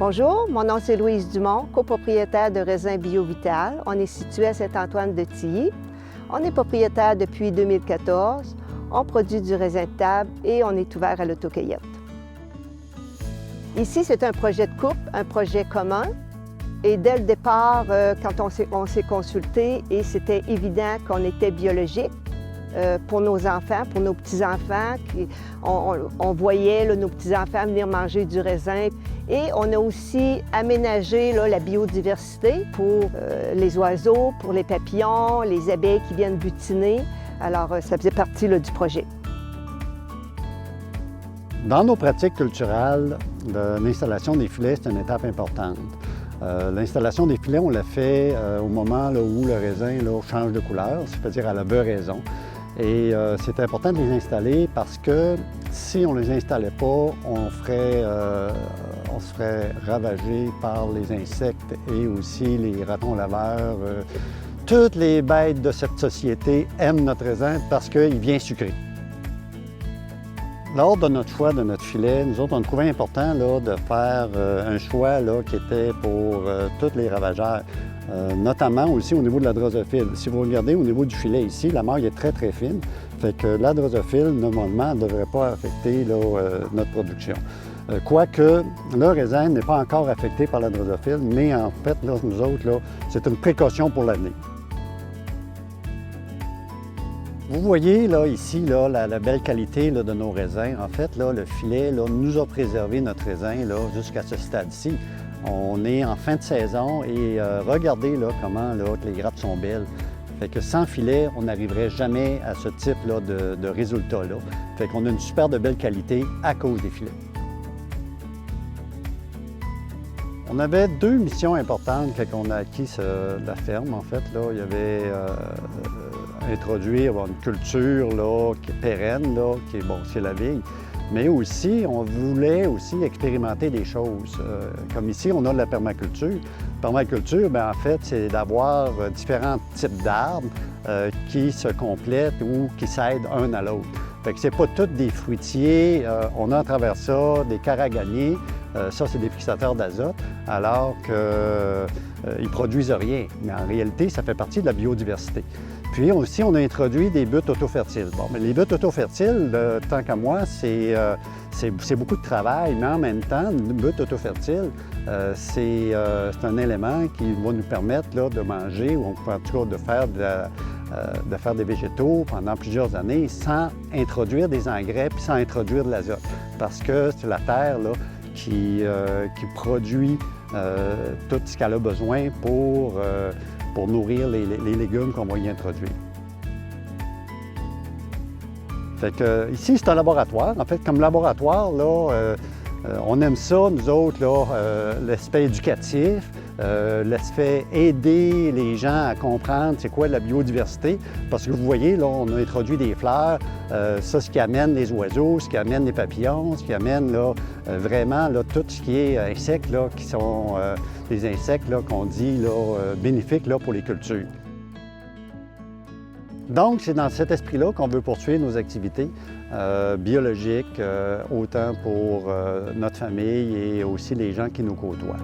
Bonjour, mon nom c'est Louise Dumont, copropriétaire de Raisins Bio-Vital. On est situé à Saint-Antoine-de-Tilly. On est propriétaire depuis 2014. On produit du raisin de table et on est ouvert à l'autocueillette. Ici, c'est un projet de couple, un projet commun. Et dès le départ, quand on s'est consulté, et c'était évident qu'on était biologique pour nos enfants, pour nos petits-enfants. On voyait là, nos petits-enfants venir manger du raisin. Et on a aussi aménagé là, la biodiversité pour les oiseaux, pour les papillons, les abeilles qui viennent butiner. Alors, ça faisait partie là, du projet. Dans nos pratiques culturelles, l'installation des filets, c'est une étape importante. L'installation des filets, on l'a fait au moment là, où le raisin là, change de couleur, c'est-à-dire à la beuraison. Et c'est important de les installer parce que si on ne les installait pas, on se ferait ravager par les insectes et aussi les ratons laveurs. Toutes les bêtes de cette société aiment notre raisin parce qu'il vient sucré. Lors de notre choix de notre filet, nous autres, on trouvait important là, de faire un choix là, qui était pour tous les ravageurs, notamment aussi au niveau de la drosophile. Si vous regardez au niveau du filet ici, la maille est très, très fine. Fait que la drosophile, normalement, ne devrait pas affecter là, notre production. Quoique, le raisin n'est pas encore affecté par la drosophile, mais en fait, là, nous autres, là, c'est une précaution pour l'avenir. Vous voyez là, ici là, la belle qualité là, de nos raisins. En fait, là, le filet là, nous a préservé notre raisin jusqu'à ce stade-ci. On est en fin de saison et regardez là, comment là, les grappes sont belles. Fait que sans filet, on n'arriverait jamais à ce type là, de résultat-là. Fait qu'on a une super de belle qualité à cause des filets. On avait deux missions importantes quand on a acquis la ferme. En fait, là, il y avait introduire une culture là, qui est pérenne, là, qui est, bon, c'est la vigne. Mais aussi, on voulait aussi expérimenter des choses. Comme ici, on a de la permaculture. La permaculture, bien, en fait, c'est d'avoir différents types d'arbres qui se complètent ou qui s'aident un à l'autre. Fait que c'est pas tous des fruitiers. On a à travers ça des caragagniers. Ça, c'est des fixateurs d'azote, alors qu'ils ne produisent rien. Mais en réalité, ça fait partie de la biodiversité. Puis aussi, on a introduit des buttes autofertiles. Bon, mais les buttes autofertiles, tant qu'à moi, c'est beaucoup de travail, mais en même temps, une butte autofertile, c'est un élément qui va nous permettre là, de manger, ou en tout cas de faire des végétaux pendant plusieurs années sans introduire des engrais puis sans introduire de l'azote. Parce que c'est la terre là, qui produit tout ce qu'elle a besoin pour nourrir les légumes qu'on va y introduire. Fait que, ici, c'est un laboratoire. En fait, comme laboratoire, là, on aime ça, nous autres, l'aspect éducatif, l'aspect aider les gens à comprendre c'est quoi la biodiversité. Parce que vous voyez, là, on a introduit des fleurs, ça, ce qui amène les oiseaux, ce qui amène les papillons, ce qui amène là, vraiment là, tout ce qui est insectes, là, qui sont des insectes qu'on dit là, bénéfiques là, pour les cultures. Donc, c'est dans cet esprit-là qu'on veut poursuivre nos activités biologiques, autant pour notre famille et aussi les gens qui nous côtoient.